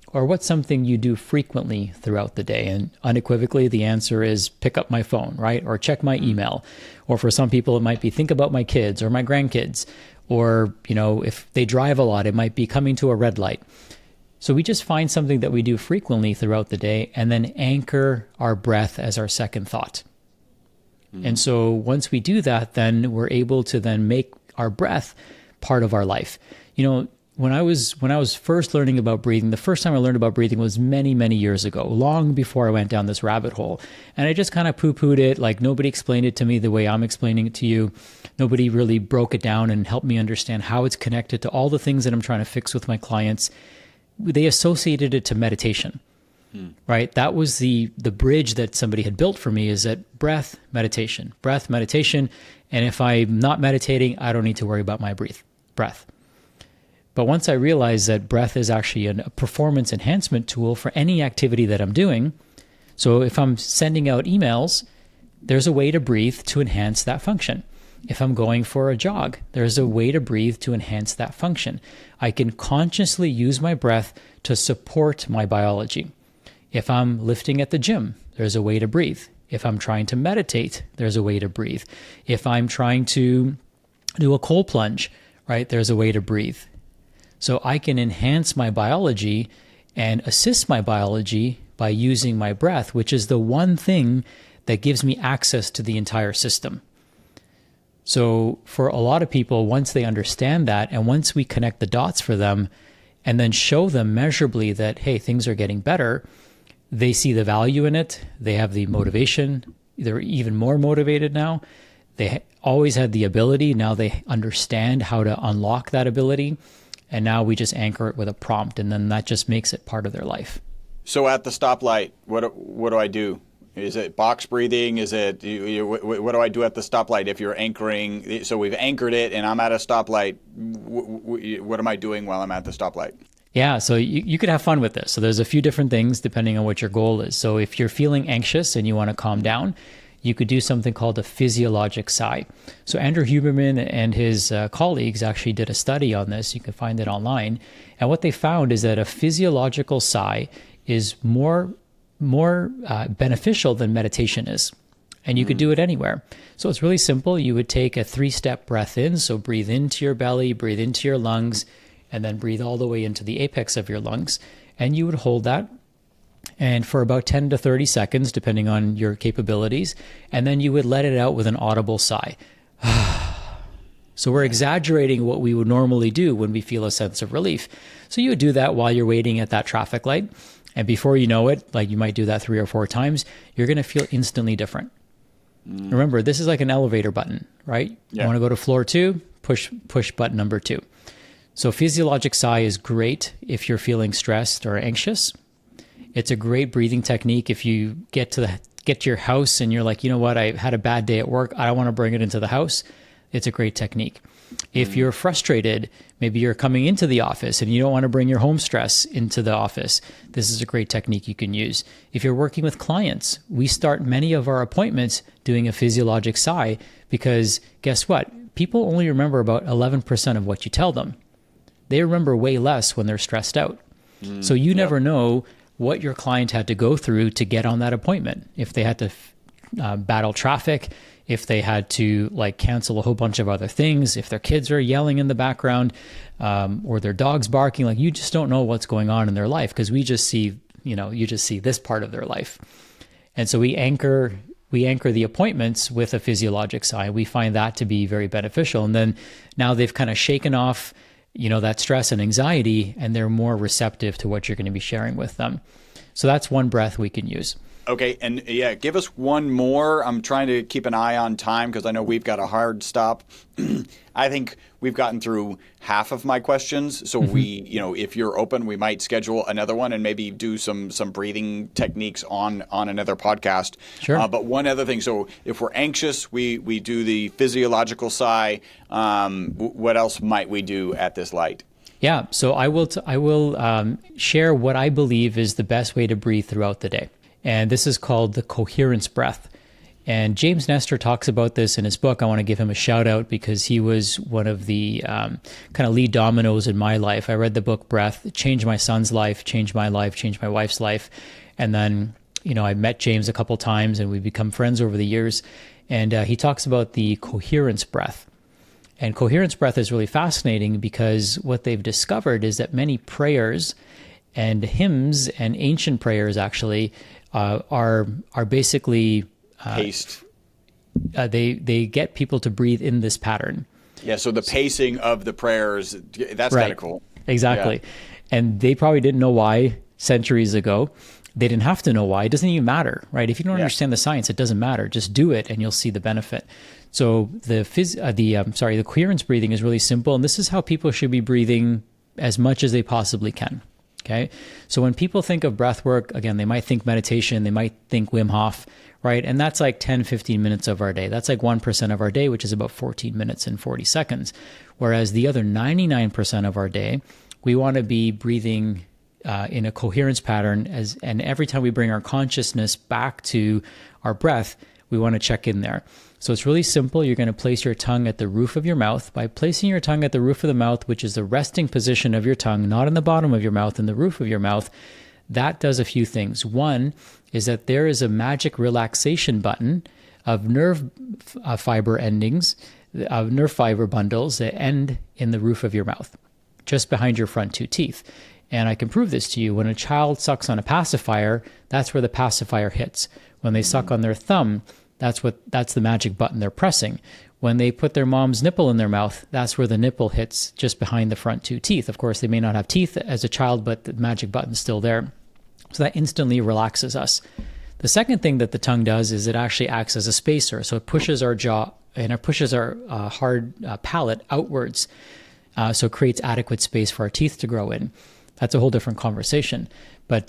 Or what's something you do frequently throughout the day? And unequivocally, the answer is pick up my phone, right? Or check my email. Or for some people, it might be think about my kids or my grandkids. Or, if they drive a lot, it might be coming to a red light. So we just find something that we do frequently throughout the day and then anchor our breath as our second thought. And so once we do that, then we're able to then make our breath part of our life. When I was first learning about breathing, the first time I learned about breathing was many, many years ago, long before I went down this rabbit hole. And I just kind of poo-pooed it, like nobody explained it to me the way I'm explaining it to you. Nobody really broke it down and helped me understand how it's connected to all the things that I'm trying to fix with my clients. They associated it to meditation, right? That was the bridge that somebody had built for me, is that breath, meditation. And if I'm not meditating, I don't need to worry about my breath. But once I realized that breath is actually a performance enhancement tool for any activity that I'm doing, so if I'm sending out emails, there's a way to breathe to enhance that function. If I'm going for a jog, there's a way to breathe to enhance that function. I can consciously use my breath to support my biology. If I'm lifting at the gym, there's a way to breathe. If I'm trying to meditate, there's a way to breathe. If I'm trying to do a cold plunge, right, there's a way to breathe. So I can enhance my biology and assist my biology by using my breath, which is the one thing that gives me access to the entire system. So for a lot of people, once they understand that, and once we connect the dots for them and then show them measurably that, hey, things are getting better, they see the value in it. They have the motivation. They're even more motivated now. They always had the ability. Now they understand how to unlock that ability. And now we just anchor it with a prompt, and then that just makes it part of their life. So at the stoplight, what do I do? Is it box breathing? Is it what do I do at the stoplight if you're anchoring? So we've anchored it, and I'm at a stoplight. What am I doing while I'm at the stoplight? Yeah, so you could have fun with this. So there's a few different things depending on what your goal is. So if you're feeling anxious and you want to calm down, you could do something called a physiologic sigh. So Andrew Huberman and his colleagues actually did a study on this. You can find it online. And what they found is that a physiological sigh is more beneficial than meditation is. And you could do it anywhere. So it's really simple. You would take a 3-step breath in. So breathe into your belly, breathe into your lungs, and then breathe all the way into the apex of your lungs. And you would hold that and for about 10 to 30 seconds, depending on your capabilities. And then you would let it out with an audible sigh. So we're exaggerating what we would normally do when we feel a sense of relief. So you would do that while you're waiting at that traffic light. And before you know it, like you might do that 3 or 4 times, you're going to feel instantly different. Remember, this is like an elevator button, right? Yeah. You want to go to floor 2, push button number 2. So physiologic sigh is great if you're feeling stressed or anxious. It's a great breathing technique if you get to your house and you're like, you know what, I had a bad day at work. I don't want to bring it into the house. It's a great technique. If you're frustrated, maybe you're coming into the office and you don't want to bring your home stress into the office, this is a great technique you can use. If you're working with clients, we start many of our appointments doing a physiologic sigh because guess what? People only remember about 11% of what you tell them. They remember way less when they're stressed out. So you never know what your client had to go through to get on that appointment. If they had to battle traffic, if they had to like cancel a whole bunch of other things, if their kids are yelling in the background, or their dog's barking, like you just don't know what's going on in their life because we just see, you just see this part of their life. And so we anchor the appointments with a physiologic sigh. We find that to be very beneficial. And then now they've kind of shaken off that stress and anxiety, and they're more receptive to what you're going to be sharing with them. So that's one breath we can use. Okay. And yeah, give us one more. I'm trying to keep an eye on time because I know we've got a hard stop. I think we've gotten through half of my questions. So we, if you're open, we might schedule another one and maybe do some breathing techniques on another podcast. Sure. But one other thing. So if we're anxious, we do the physiological sigh. What else might we do at this light? Yeah. So I will share what I believe is the best way to breathe throughout the day. And this is called the coherence breath. And James Nestor talks about this in his book. I want to give him a shout out because he was one of the kind of lead dominoes in my life. I read the book Breath. It changed my son's life, changed my life, changed my wife's life. And then, I met James a couple times and we've become friends over the years. And he talks about the coherence breath. And coherence breath is really fascinating because what they've discovered is that many prayers and hymns and ancient prayers actually are basically paced. They get people to breathe in this pattern. Yeah, so the pacing of the prayers, that's Right. kind of cool. Exactly. Yeah. And they probably didn't know why centuries ago. They didn't have to know why. It doesn't even matter, right? If you don't understand the science, it doesn't matter. Just do it and you'll see the benefit. So the coherence breathing is really simple. And this is how people should be breathing as much as they possibly can. Okay. So when people think of breath work, again, they might think meditation, they might think Wim Hof, right? And that's like 10, 15 minutes of our day. That's like 1% of our day, which is about 14 minutes and 40 seconds. Whereas the other 99% of our day, we want to be breathing in a coherence pattern, and every time we bring our consciousness back to our breath, we want to check in there. So it's really simple. You're going to place your tongue at the roof of your mouth. By placing your tongue at the roof of the mouth, which is the resting position of your tongue, not in the bottom of your mouth, in the roof of your mouth, that does a few things. One is that there is a magic relaxation button of nerve fiber endings, of nerve fiber bundles that end in the roof of your mouth, just behind your front two teeth. And I can prove this to you. When a child sucks on a pacifier, that's where the pacifier hits. When they suck on their thumb, that's the magic button they're pressing. When they put their mom's nipple in their mouth, that's where the nipple hits, just behind the front two teeth. Of course, they may not have teeth as a child, but the magic button's still there. So that instantly relaxes us. The second thing that the tongue does is it actually acts as a spacer. So it pushes our jaw and it pushes our hard palate outwards. So it creates adequate space for our teeth to grow in. That's a whole different conversation. But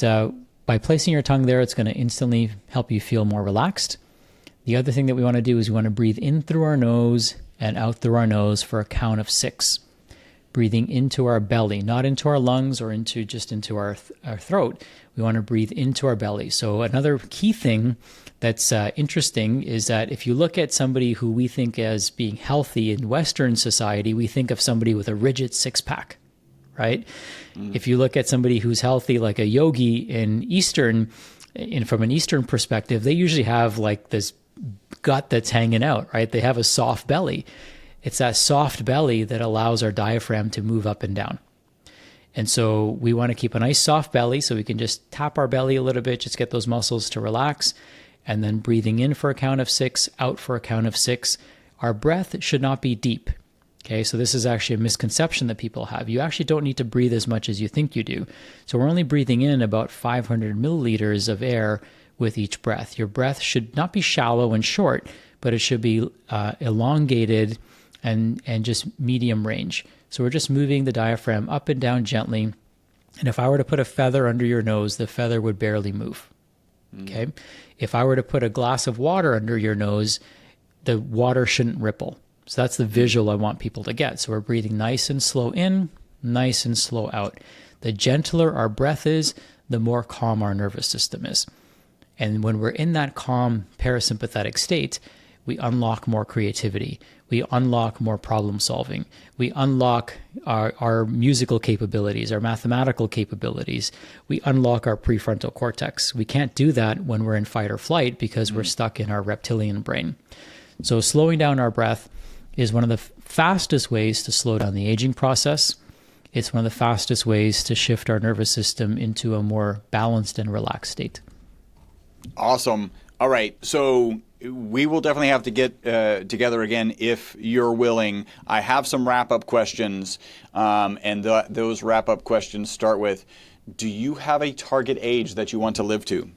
by placing your tongue there, it's going to instantly help you feel more relaxed. The other thing that we want to do is we want to breathe in through our nose and out through our nose for a count of 6. Breathing into our belly, not into our lungs or into our throat. We want to breathe into our belly. So another key thing that's interesting is that if you look at somebody who we think as being healthy in Western society, we think of somebody with a rigid six-pack, right? If you look at somebody who's healthy, like a yogi from an Eastern perspective, they usually have like this gut that's hanging out, right? They have a soft belly. It's that soft belly that allows our diaphragm to move up and down. And so we want to keep a nice soft belly so we can just tap our belly a little bit, just get those muscles to relax. And then breathing in for a count of 6, out for a count of 6. Our breath should not be deep. Okay, so this is actually a misconception that people have. You actually don't need to breathe as much as you think you do. So we're only breathing in about 500 milliliters of air with each breath. Your breath should not be shallow and short, but it should be elongated and just medium range. So we're just moving the diaphragm up and down gently. And if I were to put a feather under your nose, the feather would barely move. Okay. If I were to put a glass of water under your nose, the water shouldn't ripple. So that's the visual I want people to get. So we're breathing nice and slow in, nice and slow out. The gentler our breath is, the more calm our nervous system is. And when we're in that calm parasympathetic state, we unlock more creativity. We unlock more problem solving. We unlock our musical capabilities, our mathematical capabilities. We unlock our prefrontal cortex. We can't do that when we're in fight or flight because we're stuck in our reptilian brain. So slowing down our breath is one of the fastest ways to slow down the aging process. It's one of the fastest ways to shift our nervous system into a more balanced and relaxed state. Awesome. All right. So we will definitely have to get together again if you're willing. I have some wrap-up questions, and those wrap-up questions start with, do you have a target age that you want to live to?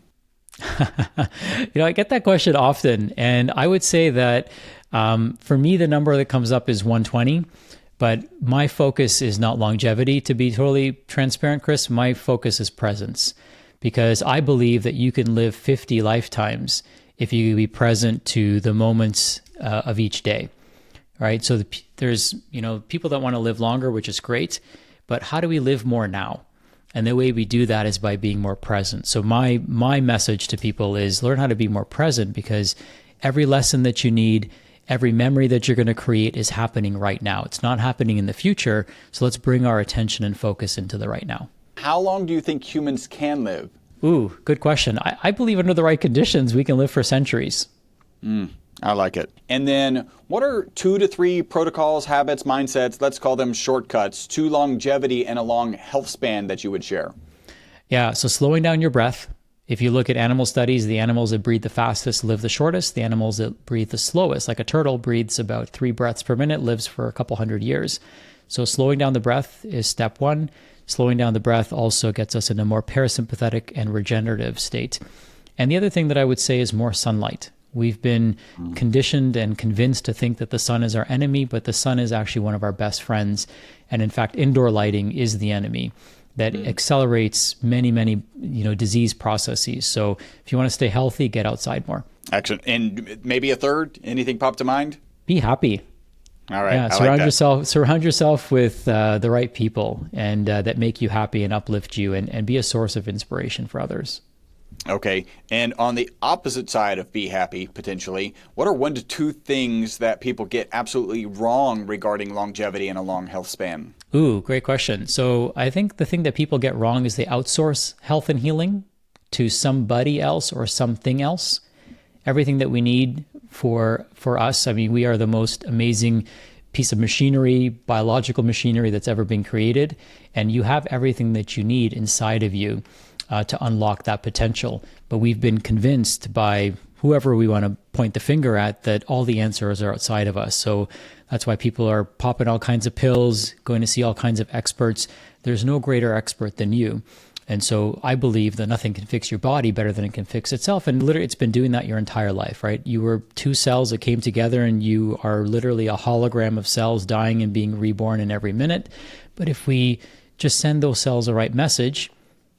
I get that question often, and I would say that for me, the number that comes up is 120, but my focus is not longevity. To be totally transparent, Chris, my focus is presence, because I believe that you can live 50 lifetimes if you be present to the moments of each day, right? So there's, people that want to live longer, which is great, but how do we live more now? And the way we do that is by being more present. So my message to people is learn how to be more present, because every lesson that you need, every memory that you're going to create is happening right now. It's not happening in the future. So let's bring our attention and focus into the right now. How long do you think humans can live? Ooh, good question. I believe under the right conditions, we can live for centuries. I like it. And then what are 2 to 3 protocols, habits, mindsets, let's call them shortcuts, to longevity and a long health span that you would share? Yeah, so slowing down your breath. If you look at animal studies, the animals that breathe the fastest live the shortest. The animals that breathe the slowest, like a turtle, breathes about 3 breaths per minute, lives for a couple hundred years. So slowing down the breath is step 1. Slowing down the breath also gets us in a more parasympathetic and regenerative state. And the other thing that I would say is more sunlight. We've been conditioned and convinced to think that the sun is our enemy, but the sun is actually one of our best friends. And in fact, indoor lighting is the enemy. that accelerates many, many, disease processes. So if you want to stay healthy, get outside more. Excellent. And maybe a third, anything pop to mind? Be happy. All right. Yeah, surround yourself with the right people and that make you happy and uplift you and be a source of inspiration for others. Okay. And on the opposite side of be happy, potentially, what are 1 to 2 things that people get absolutely wrong regarding longevity and a long health span? Ooh, great question. So I think the thing that people get wrong is they outsource health and healing to somebody else or something else. Everything that we need for us, I mean, we are the most amazing piece of machinery, biological machinery that's ever been created. And you have everything that you need inside of you to unlock that potential. But we've been convinced by whoever we want to point the finger at that all the answers are outside of us. So that's why people are popping all kinds of pills, going to see all kinds of experts. There's no greater expert than you. And so I believe that nothing can fix your body better than it can fix itself. And literally, it's been doing that your entire life, right? You were 2 cells that came together, and you are literally a hologram of cells dying and being reborn in every minute. But if we just send those cells the right message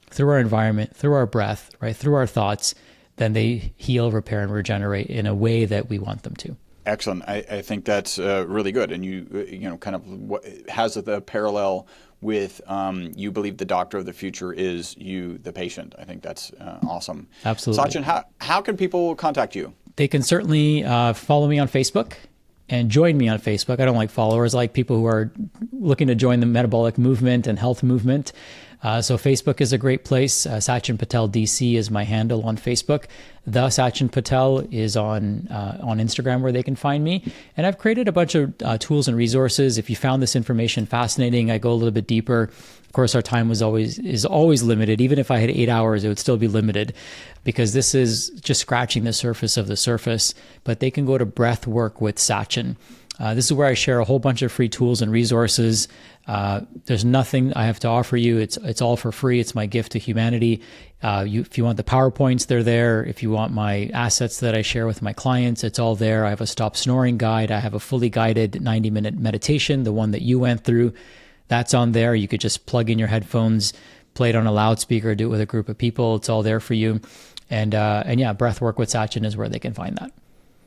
through our environment, through our breath, right, through our thoughts, then they heal, repair, and regenerate in a way that we want them to. Excellent. I think that's really good. And you kind of has the parallel with you believe the doctor of the future is you, the patient. I think that's awesome. Absolutely. Sachin, how can people contact you? They can certainly follow me on Facebook and join me on Facebook. I don't like followers, I like people who are looking to join the metabolic movement and health movement. So Facebook is a great place. Sachin Patel DC is my handle on Facebook. The Sachin Patel is on Instagram, where they can find me. And I've created a bunch of tools and resources. If you found this information fascinating, I go a little bit deeper. Of course, our time is always limited. Even if I had 8 hours, it would still be limited, because this is just scratching the surface of the surface. But they can go to Breath Work with Sachin. This is where I share a whole bunch of free tools and resources. There's nothing I have to offer you. It's all for free. It's my gift to humanity. If you want the PowerPoints, they're there. If you want my assets that I share with my clients, it's all there. I have a stop snoring guide. I have a fully guided 90-minute meditation, the one that you went through. That's on there. You could just plug in your headphones, play it on a loudspeaker, do it with a group of people. It's all there for you. And yeah, Breathwork with Sachin is where they can find that.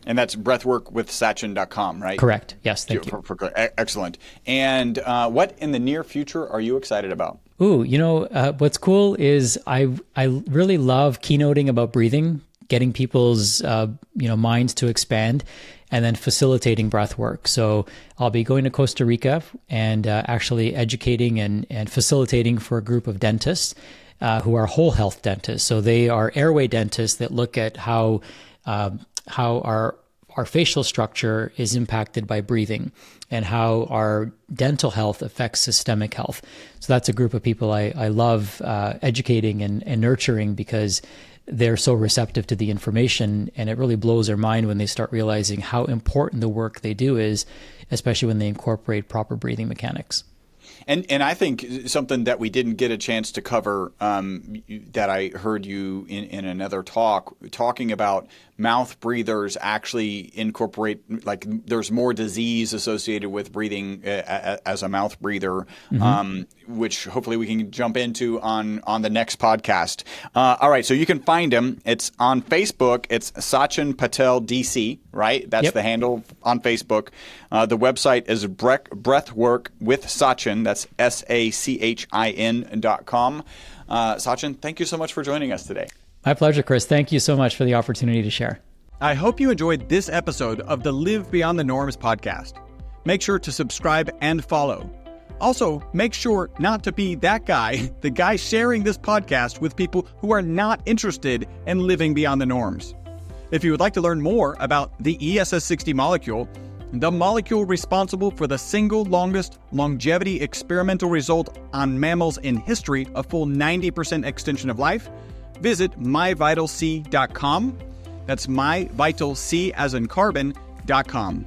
And that's breathworkwithsachin.com, right? Correct. Yes, thank you. Excellent. And what in the near future are you excited about? Ooh, what's cool is I really love keynoting about breathing, getting people's minds to expand, and then facilitating breath work. So I'll be going to Costa Rica and actually educating and facilitating for a group of dentists who are whole health dentists. So they are airway dentists that look at how our facial structure is impacted by breathing and how our dental health affects systemic health. So that's a group of people I love educating and nurturing, because they're so receptive to the information, and it really blows their mind when they start realizing how important the work they do is, especially when they incorporate proper breathing mechanics. And I think something that we didn't get a chance to cover that I heard you in another talking about mouth breathers actually incorporate, like there's more disease associated with breathing as a mouth breather, which hopefully we can jump into on the next podcast. All right, so you can find him. It's on Facebook. It's Sachin Patel DC, right? That's the handle on Facebook. The website is Breathwork with Sachin. That's SACHIN.com. Sachin, thank you so much for joining us today. My pleasure, Chris. Thank you so much for the opportunity to share. I hope you enjoyed this episode of the Live Beyond the Norms podcast. Make sure to subscribe and follow. Also, make sure not to be that guy, the guy sharing this podcast with people who are not interested in living beyond the norms. If you would like to learn more about the ESS60 molecule, the molecule responsible for the single longest longevity experimental result on mammals in history, a full 90% extension of life, visit myvitalc.com. That's myvitalc as in carbon.com.